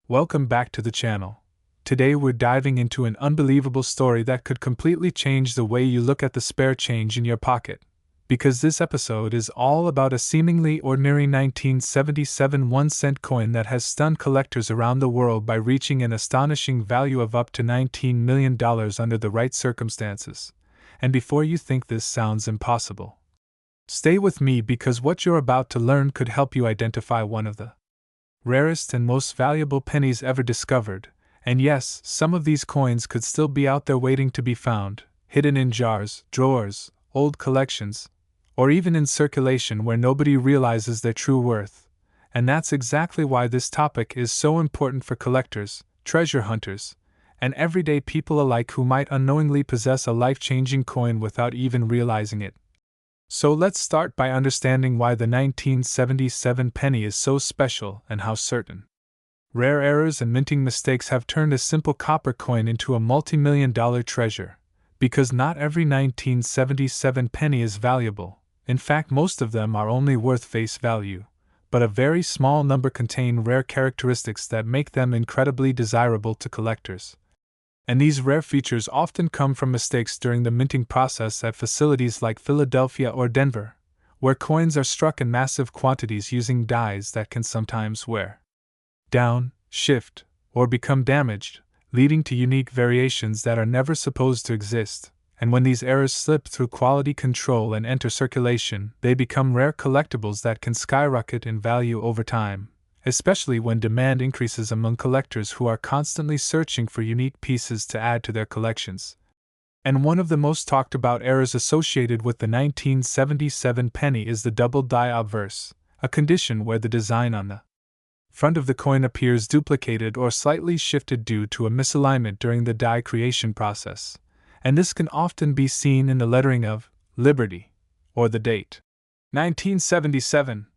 Welcome back to the channel. Today we're diving into an unbelievable story that could completely change the way you look at the spare change in your pocket. Because this episode is all about a seemingly ordinary 1977 1-cent coin that has stunned collectors around the world by reaching an astonishing value of up to $19 million under the right circumstances. And before you think this sounds impossible, stay with me because what you're about to learn could help you identify one of the rarest and most valuable pennies ever discovered. And yes, some of these coins could still be out there waiting to be found, hidden in jars, drawers, old collections, or even in circulation where nobody realizes their true worth. And that's exactly why this topic is so important for collectors, treasure hunters, and everyday people alike who might unknowingly possess a life-changing coin without even realizing it. So let's start by understanding why the 1977 penny is so special and how certain rare errors and minting mistakes have turned a simple copper coin into a multi-million-dollar treasure. Because not every 1977 penny is valuable. In fact, most of them are only worth face value, but a very small number contain rare characteristics that make them incredibly desirable to collectors. And these rare features often come from mistakes during the minting process at facilities like Philadelphia or Denver, where coins are struck in massive quantities using dies that can sometimes wear down, shift, or become damaged, leading to unique variations that are never supposed to exist. And when these errors slip through quality control and enter circulation, they become rare collectibles that can skyrocket in value over time, especially when demand increases among collectors who are constantly searching for unique pieces to add to their collections. And one of the most talked about errors associated with the 1977 penny is the double die obverse, a condition where the design on the front of the coin appears duplicated or slightly shifted due to a misalignment during the die creation process. And this can often be seen in the lettering of Liberty, or the date 1977,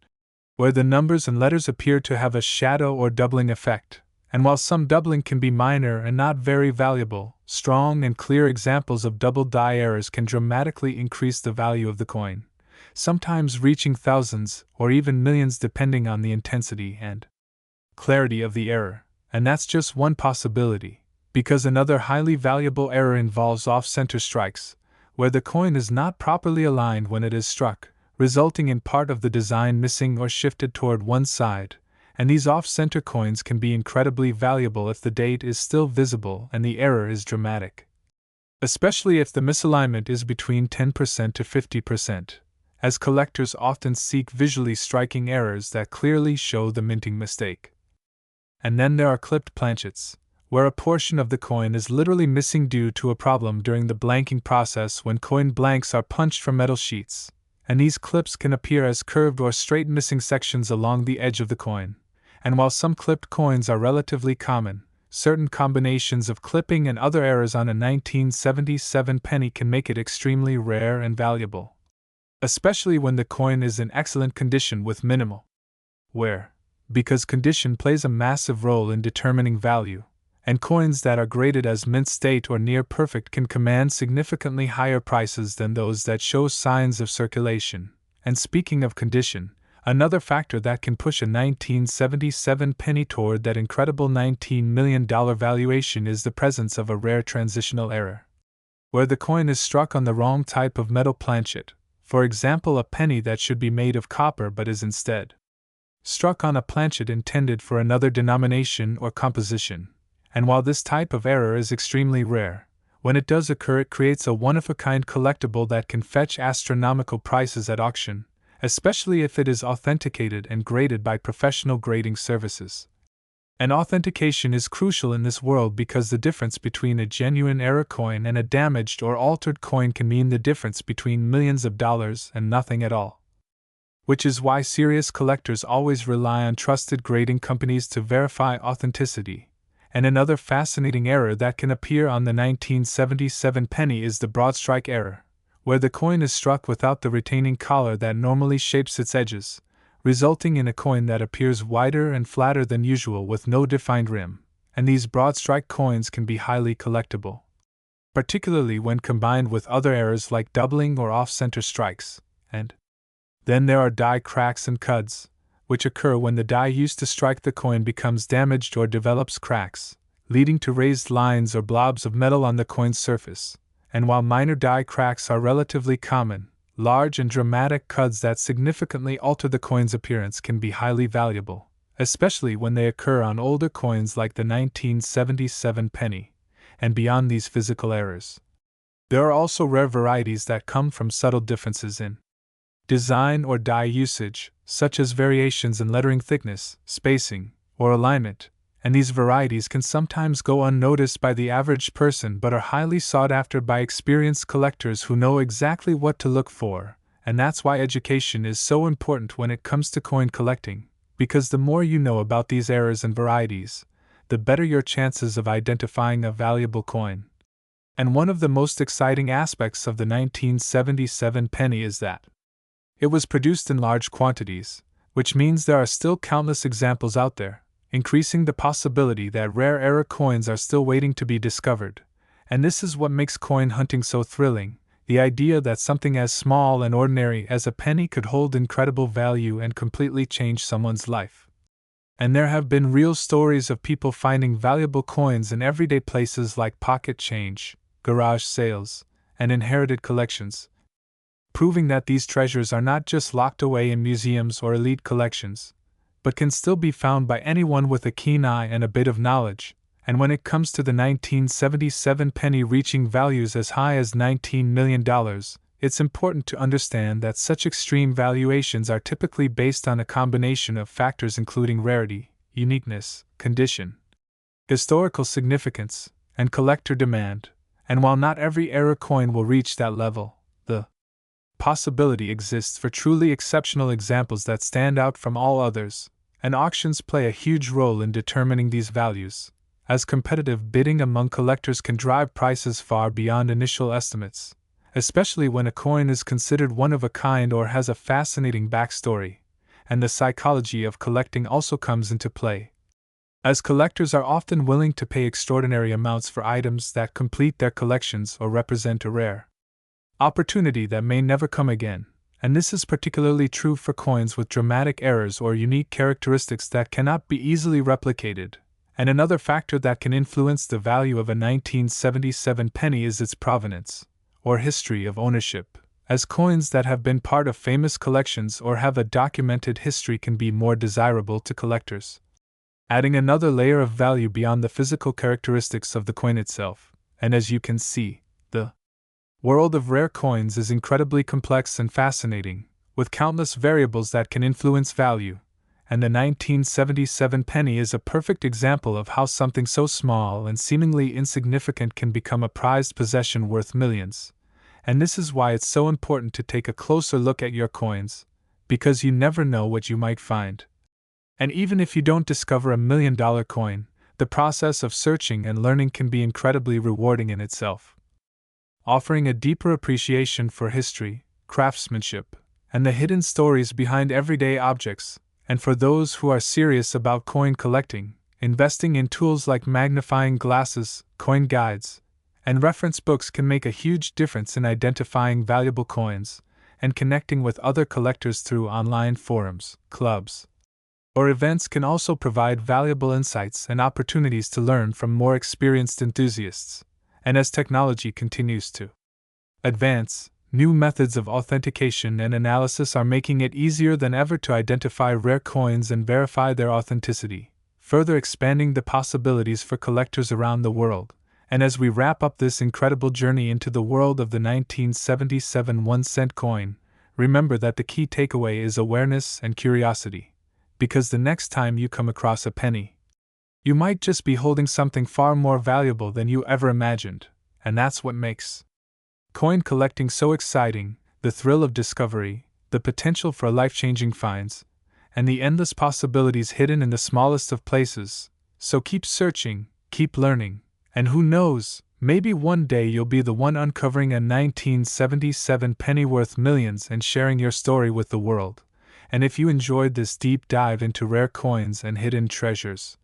where the numbers and letters appear to have a shadow or doubling effect. And while some doubling can be minor and not very valuable, strong and clear examples of double die errors can dramatically increase the value of the coin, sometimes reaching thousands or even millions depending on the intensity and clarity of the error. And that's just one possibility. Because another highly valuable error involves off-center strikes, where the coin is not properly aligned when it is struck, resulting in part of the design missing or shifted toward one side. And these off-center coins can be incredibly valuable if the date is still visible and the error is dramatic. Especially if the misalignment is between 10% to 50%, as collectors often seek visually striking errors that clearly show the minting mistake. And then there are clipped planchets, where a portion of the coin is literally missing due to a problem during the blanking process when coin blanks are punched from metal sheets, and these clips can appear as curved or straight missing sections along the edge of the coin. And while some clipped coins are relatively common, certain combinations of clipping and other errors on a 1977 penny can make it extremely rare and valuable, especially when the coin is in excellent condition with minimal wear, because condition plays a massive role in determining value. And coins that are graded as mint state or near perfect can command significantly higher prices than those that show signs of circulation. And speaking of condition, another factor that can push a 1977 penny toward that incredible $19 million valuation is the presence of a rare transitional error, where the coin is struck on the wrong type of metal planchet, for example a penny that should be made of copper but is instead struck on a planchet intended for another denomination or composition. And while this type of error is extremely rare, when it does occur it creates a one-of-a-kind collectible that can fetch astronomical prices at auction, especially if it is authenticated and graded by professional grading services. And authentication is crucial in this world because the difference between a genuine error coin and a damaged or altered coin can mean the difference between millions of dollars and nothing at all. Which is why serious collectors always rely on trusted grading companies to verify authenticity. And another fascinating error that can appear on the 1977 penny is the broad strike error, where the coin is struck without the retaining collar that normally shapes its edges, resulting in a coin that appears wider and flatter than usual with no defined rim. And these broad strike coins can be highly collectible, particularly when combined with other errors like doubling or off-center strikes. And then there are die cracks and cuds, which occur when the die used to strike the coin becomes damaged or develops cracks, leading to raised lines or blobs of metal on the coin's surface. And while minor die cracks are relatively common, large and dramatic cuts that significantly alter the coin's appearance can be highly valuable, especially when they occur on older coins like the 1977 penny. And beyond these physical errors, there are also rare varieties that come from subtle differences in design or die usage, such as variations in lettering thickness, spacing, or alignment, and these varieties can sometimes go unnoticed by the average person but are highly sought after by experienced collectors who know exactly what to look for, and that's why education is so important when it comes to coin collecting, because the more you know about these errors and varieties, the better your chances of identifying a valuable coin. And one of the most exciting aspects of the 1977 penny is that it was produced in large quantities, which means there are still countless examples out there, increasing the possibility that rare era coins are still waiting to be discovered. And this is what makes coin hunting so thrilling, the idea that something as small and ordinary as a penny could hold incredible value and completely change someone's life. And there have been real stories of people finding valuable coins in everyday places like pocket change, garage sales, and inherited collections, proving that these treasures are not just locked away in museums or elite collections, but can still be found by anyone with a keen eye and a bit of knowledge. And when it comes to the 1977 penny reaching values as high as $19 million, it's important to understand that such extreme valuations are typically based on a combination of factors including rarity, uniqueness, condition, historical significance, and collector demand. And while not every era coin will reach that level, the possibility exists for truly exceptional examples that stand out from all others, and auctions play a huge role in determining these values, as competitive bidding among collectors can drive prices far beyond initial estimates, especially when a coin is considered one of a kind or has a fascinating backstory, and the psychology of collecting also comes into play, as collectors are often willing to pay extraordinary amounts for items that complete their collections or represent a rare opportunity that may never come again, and this is particularly true for coins with dramatic errors or unique characteristics that cannot be easily replicated. And another factor that can influence the value of a 1977 penny is its provenance, or history of ownership, as coins that have been part of famous collections or have a documented history can be more desirable to collectors, adding another layer of value beyond the physical characteristics of the coin itself. And as you can see, the world of rare coins is incredibly complex and fascinating, with countless variables that can influence value, and the 1977 penny is a perfect example of how something so small and seemingly insignificant can become a prized possession worth millions. And this is why it's so important to take a closer look at your coins, because you never know what you might find. And even if you don't discover $1 million coin, the process of searching and learning can be incredibly rewarding in itself, offering a deeper appreciation for history, craftsmanship, and the hidden stories behind everyday objects. And for those who are serious about coin collecting, investing in tools like magnifying glasses, coin guides, and reference books can make a huge difference in identifying valuable coins and connecting with other collectors through online forums, clubs, or events can also provide valuable insights and opportunities to learn from more experienced enthusiasts. And as technology continues to advance, new methods of authentication and analysis are making it easier than ever to identify rare coins and verify their authenticity, further expanding the possibilities for collectors around the world. And as we wrap up this incredible journey into the world of the 1977 1-cent coin, remember that the key takeaway is awareness and curiosity, because the next time you come across a penny, you might just be holding something far more valuable than you ever imagined, and that's what makes coin collecting so exciting: the thrill of discovery, the potential for life-changing finds, and the endless possibilities hidden in the smallest of places. So keep searching, keep learning, and who knows, maybe one day you'll be the one uncovering a 1977 penny worth millions and sharing your story with the world. And if you enjoyed this deep dive into rare coins and hidden treasures,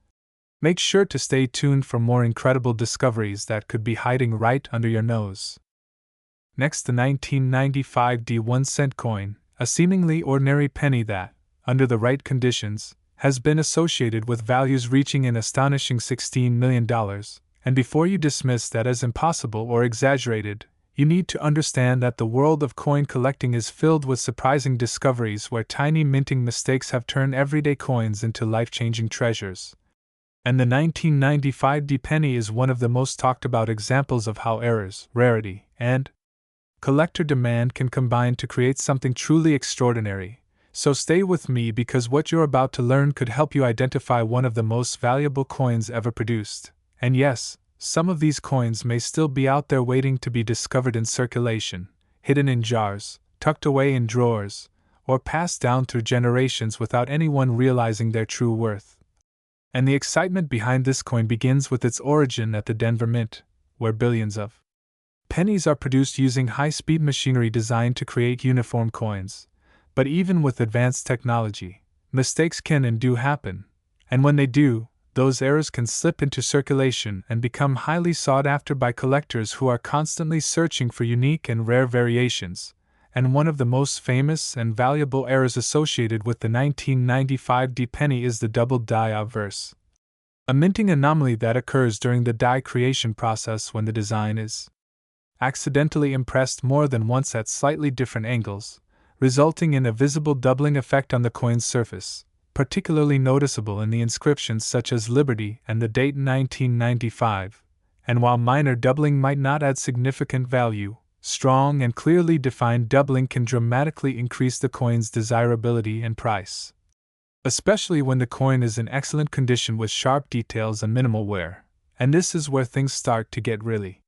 make sure to stay tuned for more incredible discoveries that could be hiding right under your nose. Next, the 1995 1-cent coin, a seemingly ordinary penny that, under the right conditions, has been associated with values reaching an astonishing $16 million, and before you dismiss that as impossible or exaggerated, you need to understand that the world of coin collecting is filled with surprising discoveries where tiny minting mistakes have turned everyday coins into life-changing treasures. And the 1995 penny is one of the most talked about examples of how errors, rarity, and collector demand can combine to create something truly extraordinary. So stay with me because what you're about to learn could help you identify one of the most valuable coins ever produced. And yes, some of these coins may still be out there waiting to be discovered in circulation, hidden in jars, tucked away in drawers, or passed down through generations without anyone realizing their true worth. And the excitement behind this coin begins with its origin at the Denver Mint, where billions of pennies are produced using high-speed machinery designed to create uniform coins. But even with advanced technology, mistakes can and do happen, and when they do, those errors can slip into circulation and become highly sought after by collectors who are constantly searching for unique and rare variations. And one of the most famous and valuable errors associated with the 1995 penny is the double die obverse, a minting anomaly that occurs during the die creation process when the design is accidentally impressed more than once at slightly different angles, resulting in a visible doubling effect on the coin's surface, particularly noticeable in the inscriptions such as Liberty and the date 1995. And while minor doubling might not add significant value, strong and clearly defined doubling can dramatically increase the coin's desirability and price, especially when the coin is in excellent condition with sharp details and minimal wear. And this is where things start to get really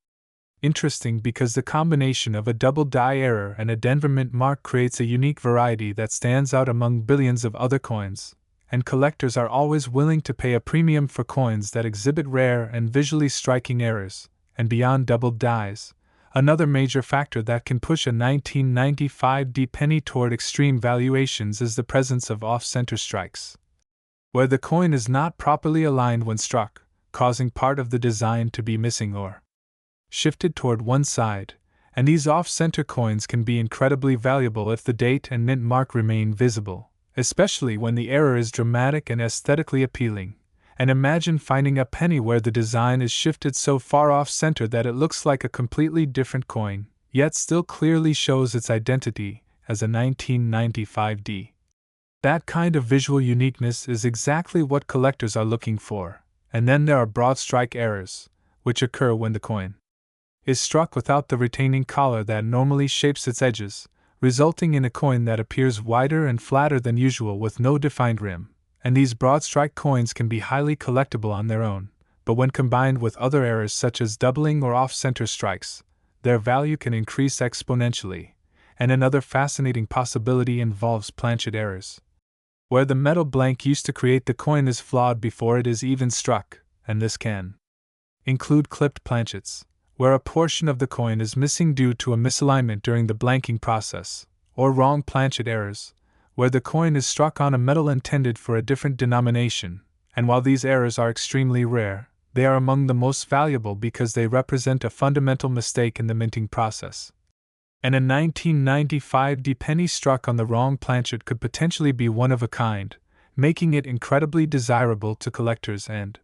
interesting because the combination of a double die error and a Denver Mint mark creates a unique variety that stands out among billions of other coins, and collectors are always willing to pay a premium for coins that exhibit rare and visually striking errors. And beyond double dies, another major factor that can push a 1995 penny toward extreme valuations is the presence of off-center strikes, where the coin is not properly aligned when struck, causing part of the design to be missing or shifted toward one side, and these off-center coins can be incredibly valuable if the date and mint mark remain visible, especially when the error is dramatic and aesthetically appealing. And imagine finding a penny where the design is shifted so far off-center that it looks like a completely different coin, yet still clearly shows its identity as a 1995 That kind of visual uniqueness is exactly what collectors are looking for. And then there are broad strike errors, which occur when the coin is struck without the retaining collar that normally shapes its edges, resulting in a coin that appears wider and flatter than usual with no defined rim. And these broad strike coins can be highly collectible on their own, but when combined with other errors such as doubling or off-center strikes, their value can increase exponentially. And another fascinating possibility involves planchet errors, where the metal blank used to create the coin is flawed before it is even struck, and this can include clipped planchets, where a portion of the coin is missing due to a misalignment during the blanking process, or wrong planchet errors, where the coin is struck on a metal intended for a different denomination. And while these errors are extremely rare, they are among the most valuable because they represent a fundamental mistake in the minting process. And a 1995 penny struck on the wrong planchet could potentially be one of a kind, making it incredibly desirable to collectors and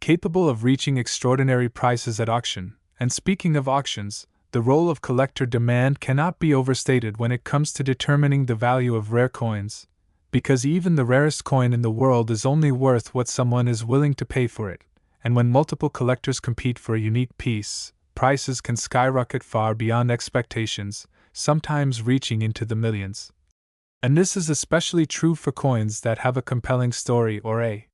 capable of reaching extraordinary prices at auction. And speaking of auctions, the role of collector demand cannot be overstated when it comes to determining the value of rare coins, because even the rarest coin in the world is only worth what someone is willing to pay for it, and when multiple collectors compete for a unique piece, prices can skyrocket far beyond expectations, sometimes reaching into the millions. And this is especially true for coins that have a compelling story or a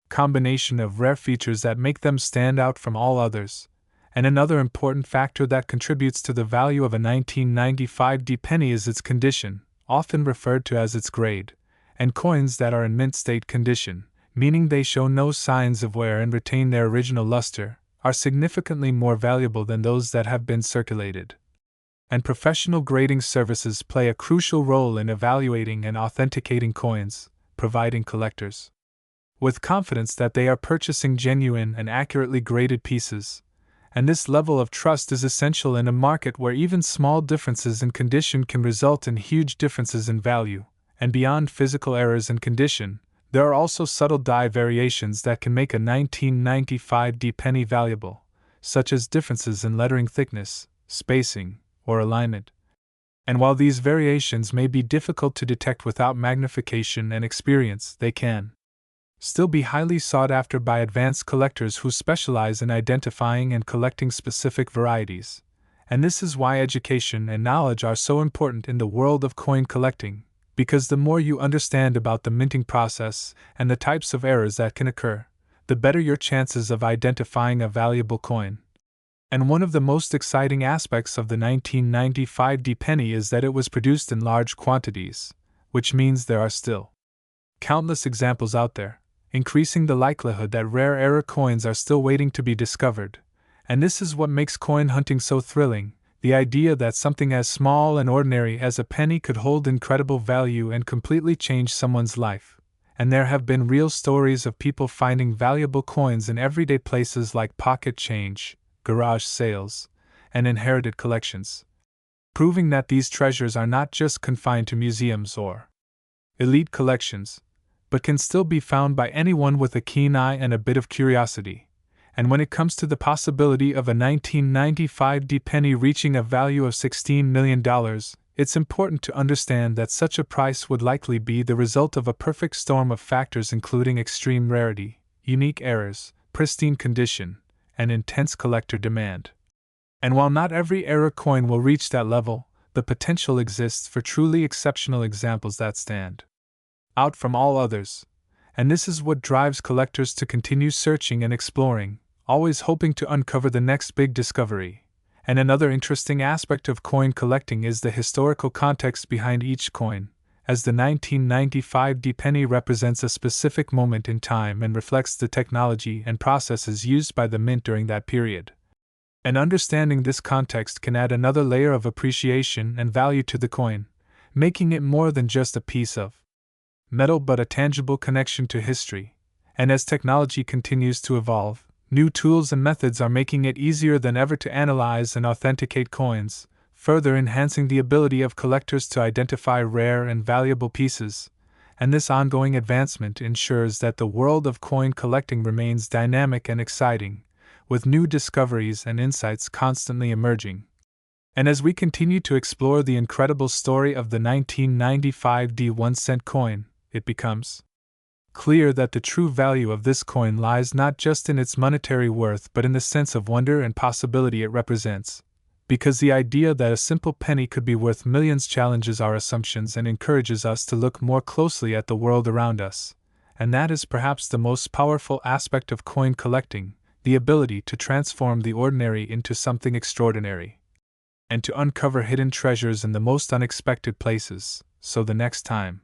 combination of rare features that make them stand out from all others. And another important factor that contributes to the value of a 1995 penny is its condition, often referred to as its grade, and coins that are in mint state condition, meaning they show no signs of wear and retain their original luster, are significantly more valuable than those that have been circulated. And professional grading services play a crucial role in evaluating and authenticating coins, providing collectors with confidence that they are purchasing genuine and accurately graded pieces. And this level of trust is essential in a market where even small differences in condition can result in huge differences in value. And beyond physical errors in condition, there are also subtle die variations that can make a 1995D penny valuable, such as differences in lettering thickness, spacing, or alignment. And while these variations may be difficult to detect without magnification and experience, they can still be highly sought after by advanced collectors who specialize in identifying and collecting specific varieties. And this is why education and knowledge are so important in the world of coin collecting, because the more you understand about the minting process and the types of errors that can occur, the better your chances of identifying a valuable coin. And one of the most exciting aspects of the 1995D penny is that it was produced in large quantities, which means there are still countless examples out there, increasing the likelihood that rare error coins are still waiting to be discovered. And this is what makes coin hunting so thrilling, the idea that something as small and ordinary as a penny could hold incredible value and completely change someone's life. And there have been real stories of people finding valuable coins in everyday places like pocket change, garage sales, and inherited collections, proving that these treasures are not just confined to museums or elite collections, but can still be found by anyone with a keen eye and a bit of curiosity. And when it comes to the possibility of a 1995D penny reaching a value of $16 million, it's important to understand that such a price would likely be the result of a perfect storm of factors including extreme rarity, unique errors, pristine condition, and intense collector demand. And while not every error coin will reach that level, the potential exists for truly exceptional examples that stand out from all others. And this is what drives collectors to continue searching and exploring, always hoping to uncover the next big discovery. And another interesting aspect of coin collecting is the historical context behind each coin, as the 1995D penny represents a specific moment in time and reflects the technology and processes used by the mint during that period. And understanding this context can add another layer of appreciation and value to the coin, making it more than just a piece of metal but a tangible connection to history. And as technology continues to evolve, new tools and methods are making it easier than ever to analyze and authenticate coins, further enhancing the ability of collectors to identify rare and valuable pieces. And this ongoing advancement ensures that the world of coin collecting remains dynamic and exciting, with new discoveries and insights constantly emerging. And as we continue to explore the incredible story of the 1995D 1-cent coin, it becomes clear that the true value of this coin lies not just in its monetary worth but in the sense of wonder and possibility it represents. Because the idea that a simple penny could be worth millions challenges our assumptions and encourages us to look more closely at the world around us. And that is perhaps the most powerful aspect of coin collecting, the ability to transform the ordinary into something extraordinary, and to uncover hidden treasures in the most unexpected places. So the next time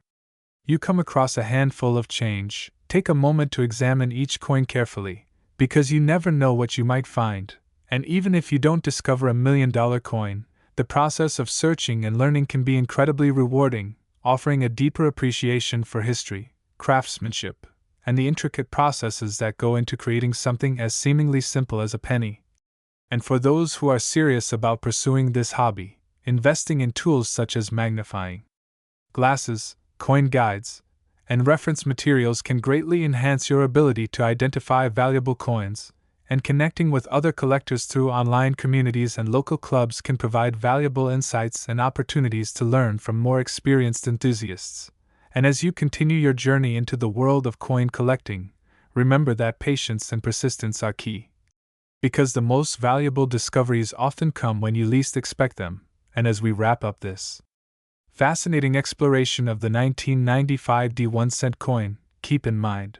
you come across a handful of change, take a moment to examine each coin carefully, because you never know what you might find. And even if you don't discover $1 million coin, the process of searching and learning can be incredibly rewarding, offering a deeper appreciation for history, craftsmanship, and the intricate processes that go into creating something as seemingly simple as a penny. And for those who are serious about pursuing this hobby, investing in tools such as magnifying glasses, coin guides, and reference materials can greatly enhance your ability to identify valuable coins, and connecting with other collectors through online communities and local clubs can provide valuable insights and opportunities to learn from more experienced enthusiasts. And as you continue your journey into the world of coin collecting, remember that patience and persistence are key. Because the most valuable discoveries often come when you least expect them. And as we wrap up this fascinating exploration of the 1995D 1-cent coin, keep in mind